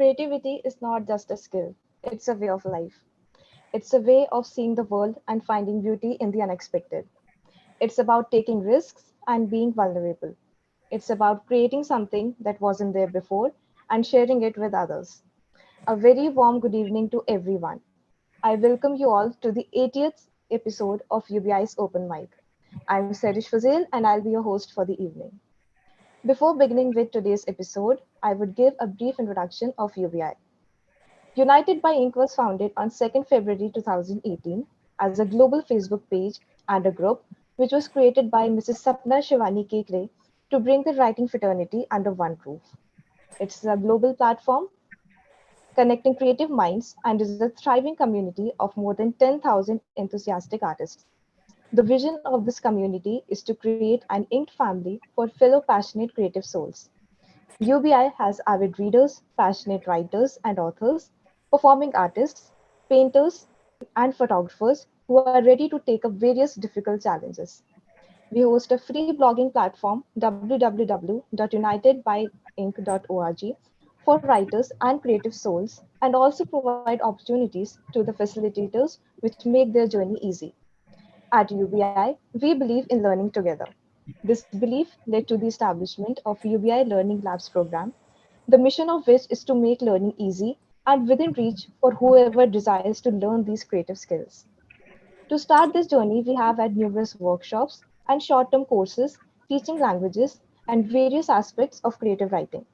Creativity is not just a skill, it's a way of life. It's a way of seeing the world and finding beauty in the unexpected. It's about taking risks and being vulnerable. It's about creating something that wasn't there before and sharing it with others. A very warm good evening to everyone. I welcome you all to the 80th episode of UBI's Open Mic. I'm Serish Fazil and I'll be your host for the evening. Before beginning with today's episode, I would give a brief introduction of UBI. United by Inc. was founded on 2nd February 2018 as a global Facebook page and a group which was created by Mrs. Sapna Shivani Kekre to bring the writing fraternity under one roof. It's a global platform connecting creative minds and is a thriving community of more than 10,000 enthusiastic artists. The vision of this community is to create an inked family for fellow passionate creative souls. UBI has avid readers, passionate writers and authors, performing artists, painters, and photographers who are ready to take up various difficult challenges. We host a free blogging platform, www.unitedbyinc.org, for writers and creative souls, and also provide opportunities to the facilitators which make their journey easy. At UBI, we believe in learning together. This belief led to the establishment of UBI Learning Labs program, the mission of which is to make learning easy and within reach for whoever desires to learn these creative skills. To start this journey, we have had numerous workshops and short term courses teaching languages and various aspects of creative writing.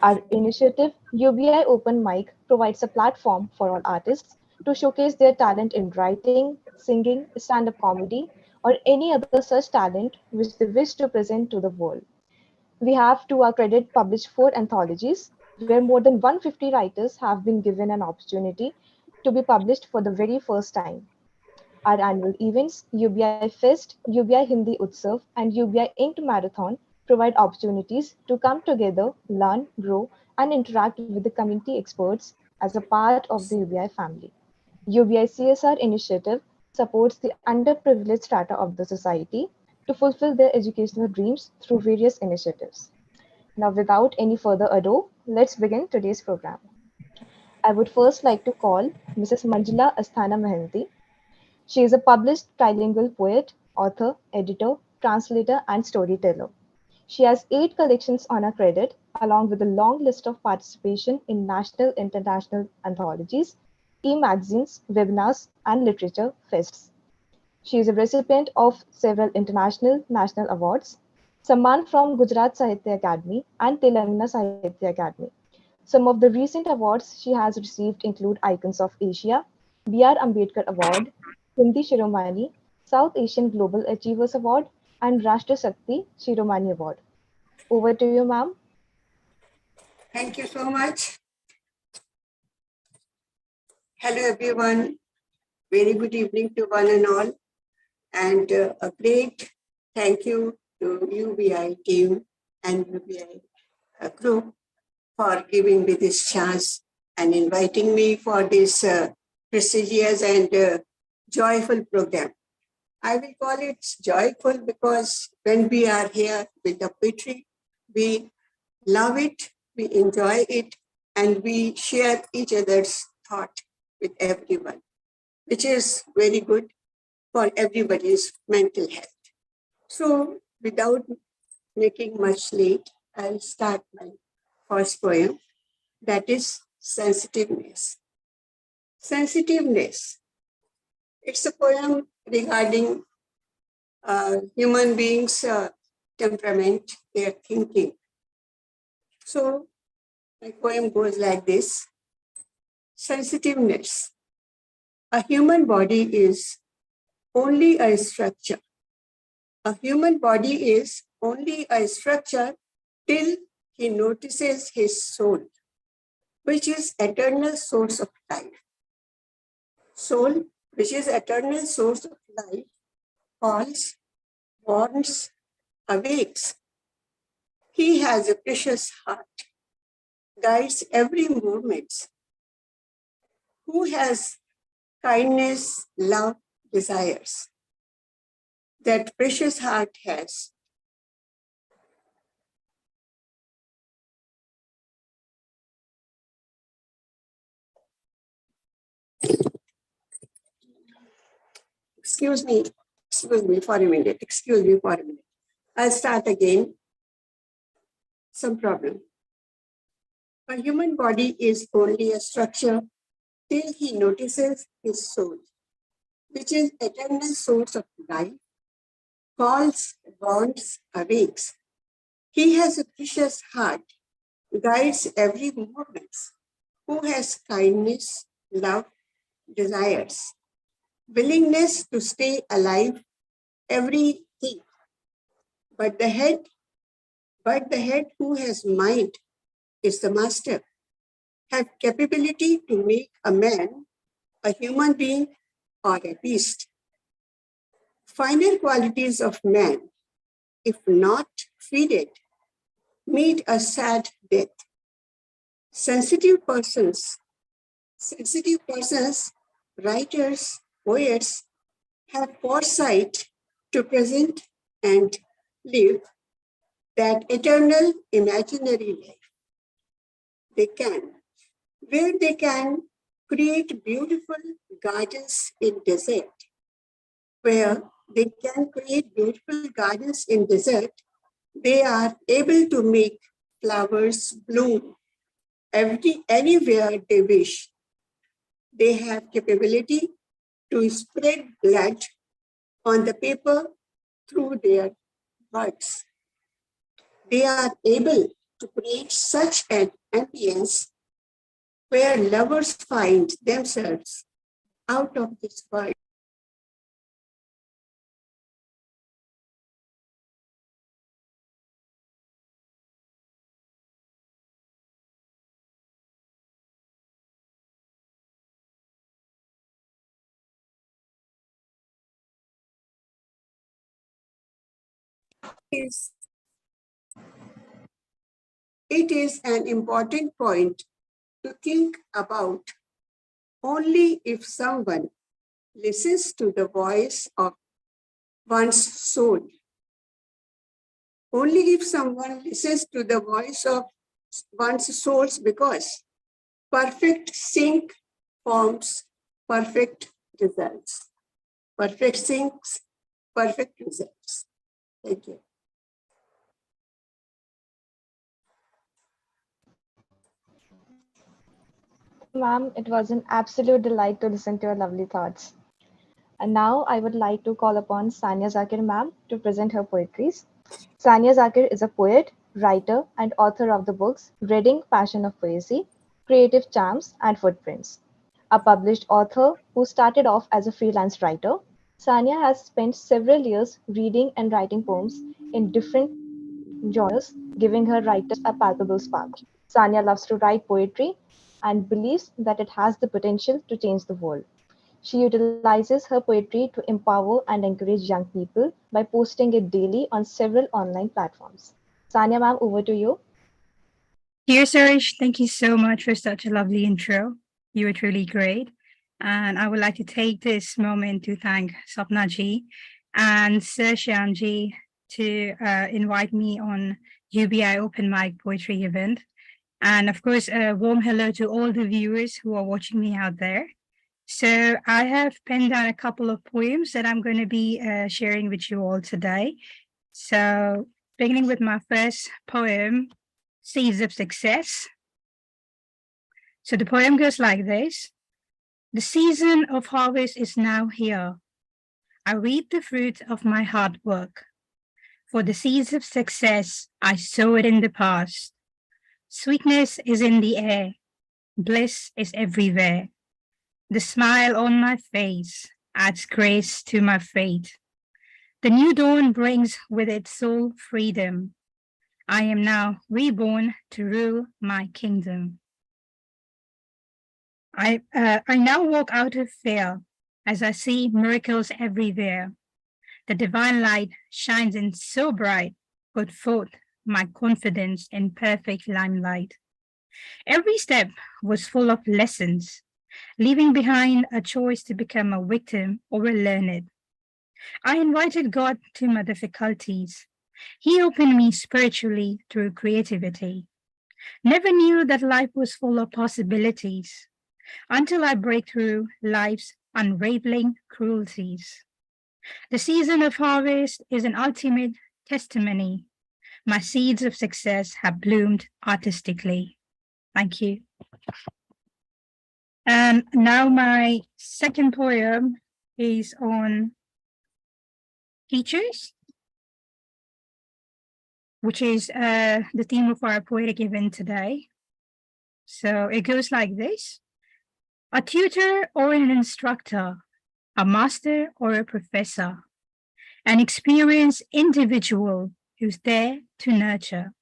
Our initiative, UBI Open Mic, provides a platform for all artists to showcase their talent in writing, singing, stand up comedy, or any other such talent which they wish to present to the world. We have, to our credit, published four anthologies where more than 150 writers have been given an opportunity to be published for the very first time. Our annual events, UBI Fest, UBI Hindi Utsav, and UBI Inked Marathon provide opportunities to come together, learn, grow, and interact with the community experts as a part of the UBI family. UBI CSR initiative supports the underprivileged strata of the society to fulfill their educational dreams through various initiatives. Now, without any further ado, let's begin today's program. I would first like to call Mrs. Manjula Asthana Mahanti. She is a published trilingual poet, author, editor, translator, and storyteller. She has 8 collections on her credit, along with a long list of participation in national international anthologies, e-magazines, webinars, and literature fests. She is a recipient of several international national awards, Samman from Gujarat Sahitya Academy and Telangana Sahitya Academy. Some of the recent awards she has received include Icons of Asia, B.R. Ambedkar Award, Hindi Shiromani, South Asian Global Achievers Award, and Rashtra Shakti Shiromani Award. Over to you, ma'am. Thank you so much. Hello, everyone. Very good evening to one and all. And a great thank you to UBI team and UBI group for giving me this chance and inviting me for this prestigious and joyful program. I will call it joyful because when we are here with the poetry, we love it, we enjoy it, and we share each other's thought with everyone, which is very good for everybody's mental health. So without making much late, I'll start my first poem, that is Sensitiveness. Sensitiveness. It's a poem regarding human beings' temperament, their thinking. So my poem goes like this. Sensitiveness. A human body is only a structure. A human body is only a structure till he notices his soul, which is eternal source of life. Soul, which is eternal source of life, calls, warns, awakes. He has a precious heart, guides every movement. Who has kindness, love, desires? That precious heart has. Excuse me for a minute. Excuse me for a minute. I'll start again. Some problem. A human body is only a structure till he notices his soul, which is eternal source of life, calls, wants, awakes. He has a precious heart, guides every movement, who has kindness, love, desires, willingness to stay alive, everything. But the head who has mind is the master, have capability to make a man, a human being, or a beast. Finer qualities of man, if not feeded, meet a sad death. Sensitive persons, writers, poets, have foresight to present and live that eternal imaginary life. They can create beautiful gardens in desert, where they can create beautiful gardens in desert, they are able to make flowers bloom anywhere they wish. They have capability to spread blood on the paper through their words. They are able to create such an ambience where lovers find themselves out of this world. It is an important point to think about only if someone listens to the voice of one's soul. Only if someone listens to the voice of one's soul, because perfect sync forms perfect results. Perfect syncs, perfect results. Thank you. Ma'am, it was an absolute delight to listen to your lovely thoughts. And now I would like to call upon Sania Zakir ma'am to present her poetries. Sania Zakir is a poet, writer, and author of the books Reading Passion of Poesy, Creative Charms, and Footprints. A published author who started off as a freelance writer, Sania has spent several years reading and writing poems in different genres, giving her writers a palpable spark. Sania loves to write poetry and believes that it has the potential to change the world. She utilizes her poetry to empower and encourage young people by posting it daily on several online platforms. Sania ma'am, over to you. Dear Suresh, thank you so much for such a lovely intro. You were truly great. And I would like to take this moment to thank Sapnaji and Sir Shyamji to invite me on UBI Open Mic Poetry event. And of course, a warm hello to all the viewers who are watching me out there. So I have penned down a couple of poems that I'm going to be sharing with you all today. So beginning with my first poem, Seeds of Success. So the poem goes like this. The season of harvest is now here. I reap the fruit of my hard work. For the seeds of success I sowed in the past. Sweetness is in the air. Bliss is everywhere. The smile on my face adds grace to my fate. The new dawn brings with it soul freedom. I am now reborn to rule my kingdom. I now walk out of fear as I see miracles everywhere. The divine light shines in so bright, put forth my confidence in perfect limelight. Every step was full of lessons, leaving behind a choice to become a victim or a learned. I invited God to my difficulties. He opened me spiritually through creativity. Never knew that life was full of possibilities until I break through life's unraveling cruelties. The season of harvest is an ultimate testimony. My seeds of success have bloomed artistically. Thank you. And now my second poem is on teachers, which is the theme of our poetic event today. So it goes like this. A tutor or an instructor, a master or a professor, an experienced individual who's there to nurture.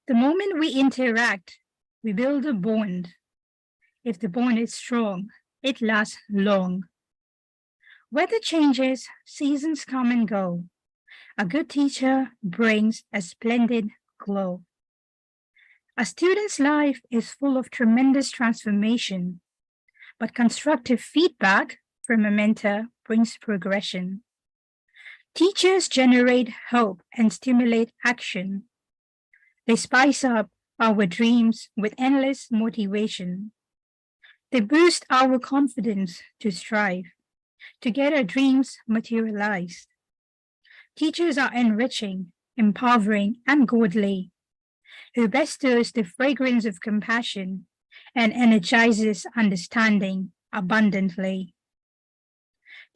The moment we interact, we build a bond. If the bond is strong, it lasts long. Weather changes, seasons come and go. A good teacher brings a splendid glow. A student's life is full of tremendous transformation, but constructive feedback from a mentor brings progression. Teachers generate hope and stimulate action. They spice up our dreams with endless motivation. They boost our confidence to strive, to get our dreams materialized. Teachers are enriching, empowering, and godly, who bestows the fragrance of compassion and energizes understanding abundantly.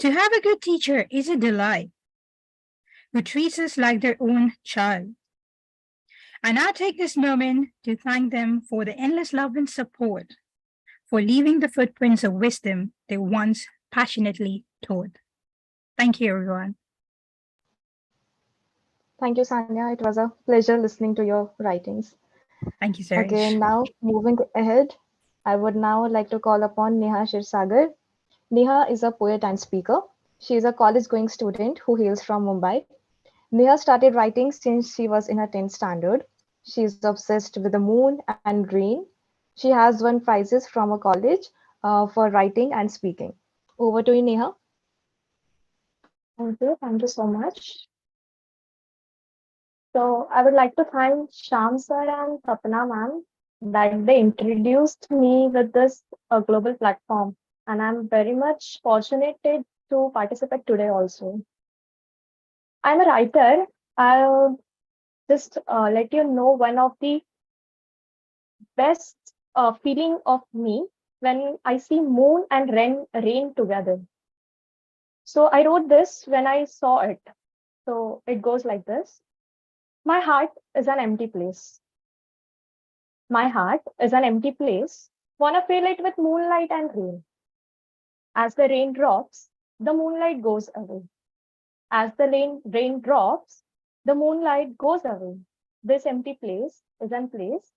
To have a good teacher is a delight, who treats us like their own child. I now take this moment to thank them for the endless love and support, for leaving the footprints of wisdom they once passionately taught. Thank you, everyone. Thank you, Sanya. It was a pleasure listening to your writings. Thank you, Okay, Suresh. now moving ahead, I would now like to call upon Neha Shirsagar. Neha is a poet and speaker. She is a college-going student who hails from Mumbai. Neha started writing since she was in her 10th standard. She is obsessed with the moon and rain. She has won prizes from her college for writing and speaking. Over to you, Neha. Thank you so much. So I would like to thank Sham sir and Sapna ma'am that they introduced me with this global platform, and I'm very much fortunate to participate today also. I'm a writer. I'll just let you know one of the best feeling of me when I see moon and rain together. So I wrote this when I saw it. So it goes like this. My heart is an empty place. My heart is an empty place. Wanna fill it with moonlight and rain. As the rain drops, the moonlight goes away. As the rain drops, the moonlight goes away. This empty place is an place.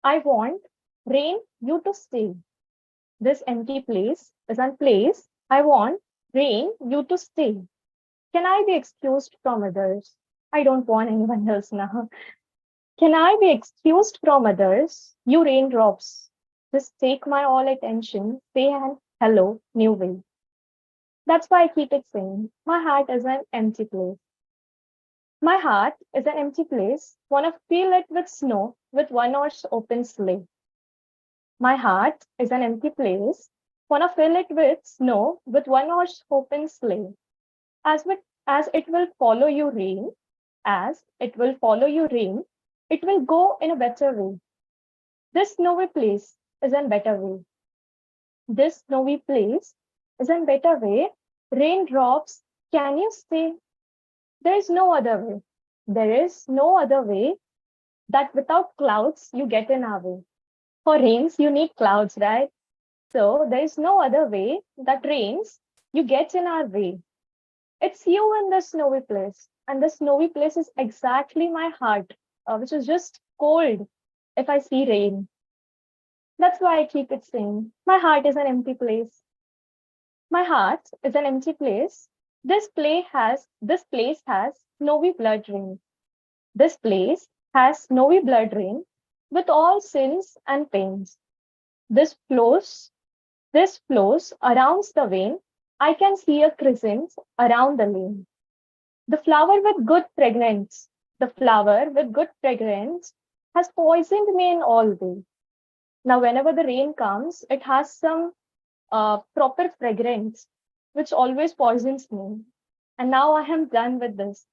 I want rain you to stay. This empty place is an place. I want rain you to stay. Can I be excused from others? I don't want anyone else now. Can I be excused from others? You raindrops, just take my all attention, say an hello, new way. That's why I keep it saying, my heart is an empty place. My heart is an empty place, wanna fill it with snow with one horse open sleigh. My heart is an empty place, wanna fill it with snow with one horse open sleigh. As it will follow you rain, as it will follow you rain, it will go in a better way. This snowy place is a better way. This snowy place is a better way. Raindrops, can you stay? There is no other way. There is no other way that without clouds you get in our way. For rains, you need clouds, right? So there is no other way that rains, you get in our way. It's you in the snowy place. And the snowy place is exactly my heart, which is just cold if I see rain. That's why I keep it saying, my heart is an empty place. My heart is an empty place. This place has snowy blood rain. This place has snowy blood rain with all sins and pains. This flows around the vein. I can see a crescent around the lane. The flower with good fragrance, has poisoned me in all way. Now, whenever the rain comes, it has some proper fragrance. which always poisons me. And now I am done with this.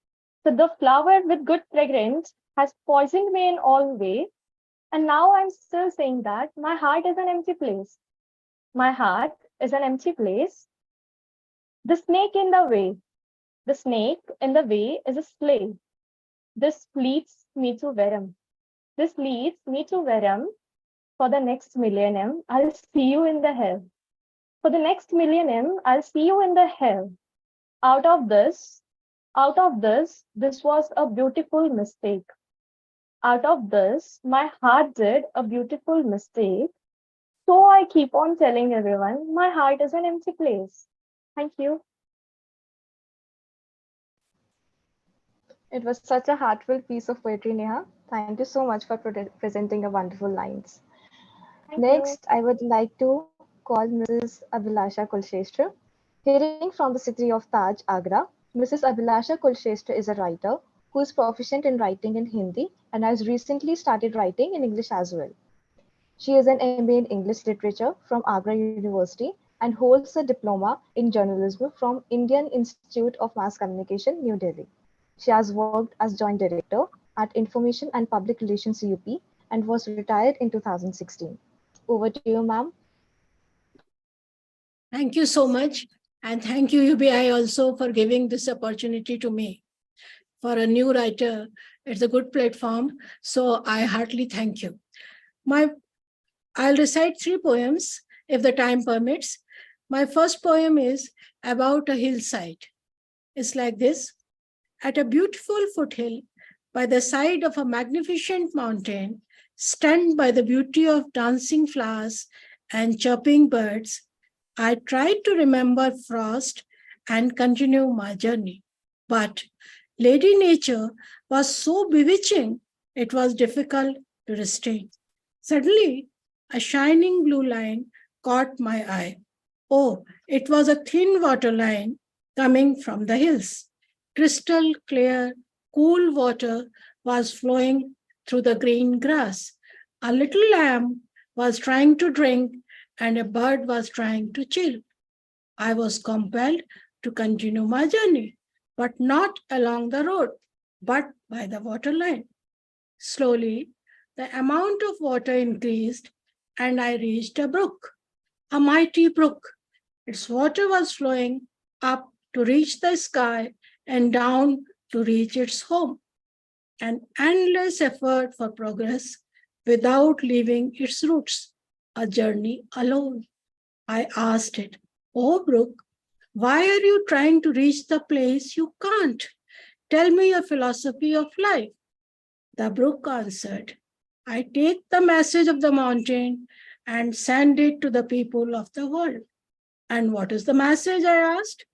So the flower with good fragrance has poisoned me in all ways. And now I'm still saying that my heart is an empty place. My heart is an empty place. The snake in the way. The snake in the way is a slave. This leads me to Verum. This leads me to Verum. For the next millennium, I'll see you in the hell. For the next millennium, I'll see you in the hell. Out of this, this was a beautiful mistake. Out of this, my heart did a beautiful mistake. So I keep on telling everyone, my heart is an empty place. Thank you. It was such a heartfelt piece of poetry, Neha. Thank you so much for presenting your wonderful lines. Thank you. Next, I would like to call Mrs. Abhilasha Kulshestra. Hailing from the city of Taj, Agra, Mrs. Abhilasha Kulshestra is a writer who is proficient in writing in Hindi and has recently started writing in English as well. She is an MA in English Literature from Agra University and holds a diploma in journalism from Indian Institute of Mass Communication, New Delhi. She has worked as joint director at Information and Public Relations UP and was retired in 2016. Over to you, ma'am. Thank you so much. And thank you, UBI, also for giving this opportunity to me. For a new writer, it's a good platform. So I heartily thank you. I'll recite 3 poems if the time permits. My first poem is about a hillside. It's like this. At a beautiful foothill, by the side of a magnificent mountain, stunned by the beauty of dancing flowers and chirping birds, I tried to remember frost and continue my journey. But Lady Nature was so bewitching, it was difficult to restrain. Suddenly, a shining blue line caught my eye. Oh, it was a thin water line coming from the hills. Crystal clear, cool water was flowing through the green grass. A little lamb was trying to drink and a bird was trying to chill. I was compelled to continue my journey, but not along the road, but by the water line. Slowly, the amount of water increased and I reached a brook, a mighty brook. Its water was flowing up to reach the sky and down to reach its home. An endless effort for progress without leaving its roots, a journey alone. I asked it, "Oh, brook, why are you trying to reach the place you can't? Tell me your philosophy of life." The brook answered, "I take the message of the mountain and send it to the people of the world." "And what is the message?" I asked.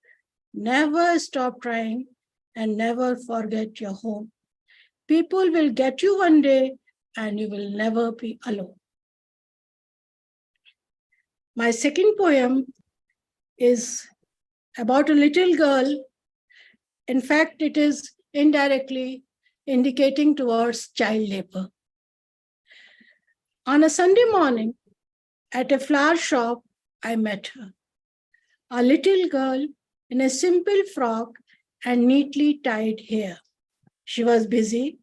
"Never stop trying and never forget your home. People will get you one day and you will never be alone." My second poem is about a little girl. In fact, it is indirectly indicating towards child labor. On a Sunday morning, at a flower shop, I met her. A little girl in a simple frock and neatly tied hair. She was busy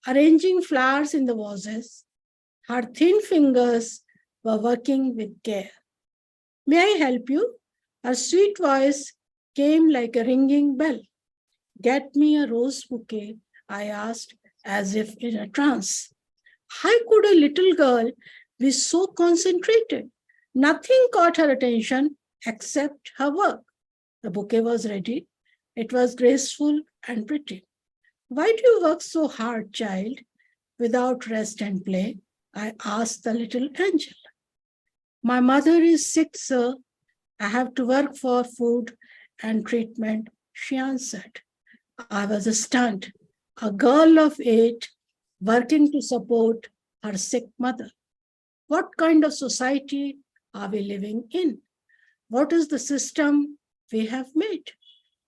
arranging flowers in the vases. Her thin fingers were working with care. "May I help you?" Her sweet voice came like a ringing bell. "Get me a rose bouquet," I asked, as if in a trance. How could a little girl be so concentrated? Nothing caught her attention except her work. The bouquet was ready. It was graceful and pretty. "Why do you work so hard, child, without rest and play?" I asked the little angel. "My mother is sick, sir. I have to work for food and treatment," she answered. I was stunned. A girl of 8 working to support her sick mother. What kind of society are we living in? What is the system we have made?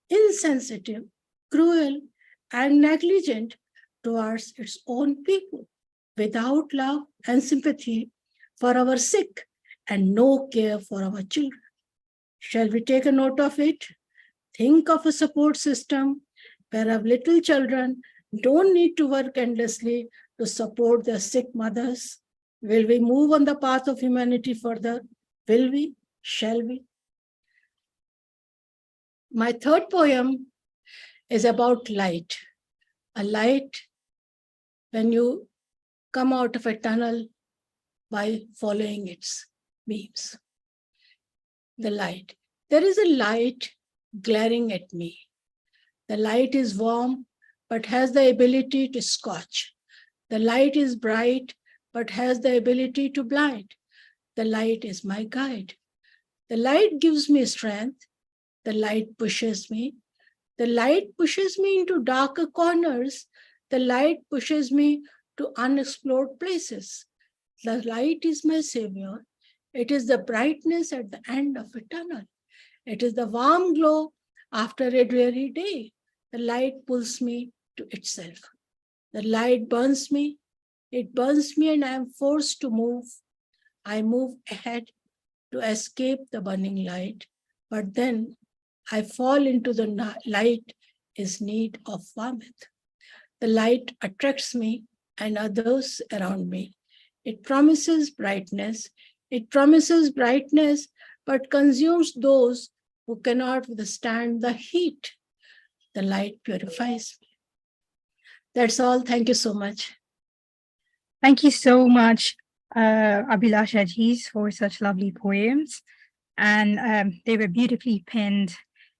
Insensitive, cruel, and negligent towards its own people, without love and sympathy for our sick and no care for our children. Shall we take a note of it? Think of a support system where our little children don't need to work endlessly to support their sick mothers. Will we move on the path of humanity further? Will we? Shall we? My third poem is about light. A light when you come out of a tunnel by following its beams. The light. There is a light glaring at me. The light is warm, but has the ability to scorch. The light is bright, but has the ability to blind. The light is my guide. The light gives me strength. The light pushes me. The light pushes me into darker corners. The light pushes me to unexplored places. The light is my savior. It is the brightness at the end of a tunnel. It is the warm glow after a dreary day. The light pulls me to itself. The light burns me. It burns me and I am forced to move. I move ahead to escape the burning light. But then I fall into the light is need of warmth. The light attracts me and others around me. It promises brightness. It promises brightness, but consumes those who cannot withstand the heat. The light purifies me. That's all. Thank you so much. Thank you so much, Abhilasha Ji, for such lovely poems. And they were beautifully penned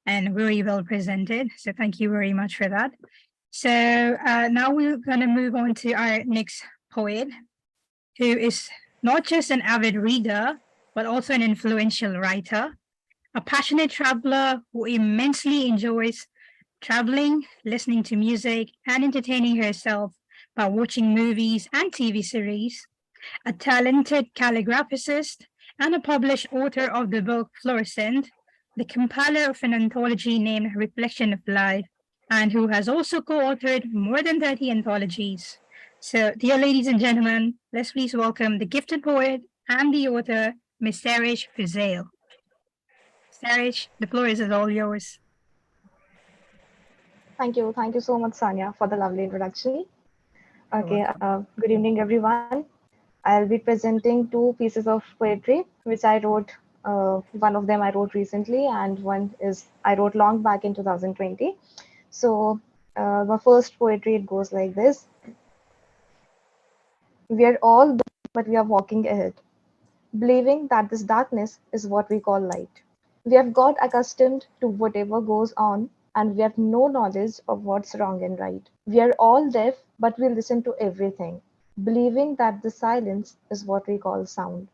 and very well presented. So thank you very much for that. So now we're going to move on to our next poet, who is not just an avid reader, but also an influential writer, a passionate traveler who immensely enjoys traveling, listening to music, and entertaining herself by watching movies and TV series, a talented calligraphist, and a published author of the book Fluorescent, the compiler of an anthology named Reflection of Life, and who has also co-authored more than 30 anthologies. So, dear ladies and gentlemen, let's please welcome the gifted poet and the author, Ms. Sarish Fizail. Sarish, the floor is all yours. Thank you. Thank you so much, Sanya, for the lovely introduction. Okay, good evening, everyone. I'll be presenting two pieces of poetry, which I wrote. One of them I wrote recently, and one is I wrote long back in 2020. So, my first poetry, it goes like this. We are all, but we are walking ahead, believing that this darkness is what we call light. We have got accustomed to whatever goes on, and we have no knowledge of what's wrong and right. We are all deaf, but we listen to everything, believing that the silence is what we call sound.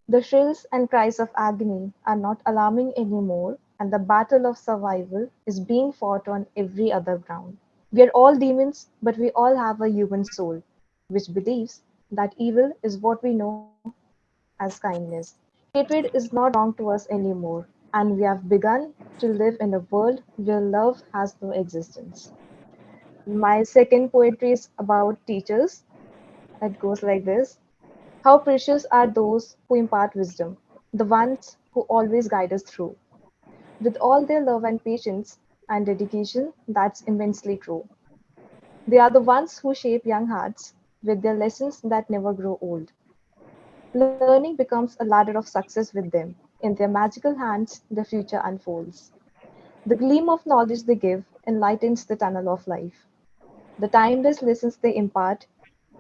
The shrills and cries of agony are not alarming anymore, and the battle of survival is being fought on every other ground. We are all demons, but we all have a human soul, which believes that evil is what we know as kindness. Hatred is not wrong to us anymore, and we have begun to live in a world where love has no existence. My second poetry is about teachers. It goes like this. How precious are those who impart wisdom, the ones who always guide us through. With all their love and patience and dedication, that's immensely true. They are the ones who shape young hearts with their lessons that never grow old. Learning becomes a ladder of success with them. In their magical hands, the future unfolds. The gleam of knowledge they give enlightens the tunnel of life. The timeless lessons they impart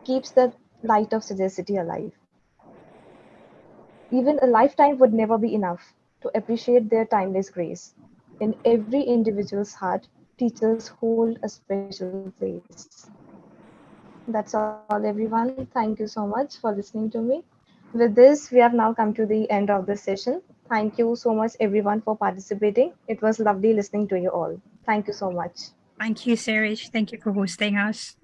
keeps the light of sagacity alive. Even a lifetime would never be enough to appreciate their timeless grace. In every individual's heart, teachers hold a special place. That's all, everyone. Thank you so much for listening to me. With this, we have now come to the end of this session. Thank you so much, everyone, for participating. It was lovely listening to you all. Thank you so much. Thank you, Sarish. Thank you for hosting us.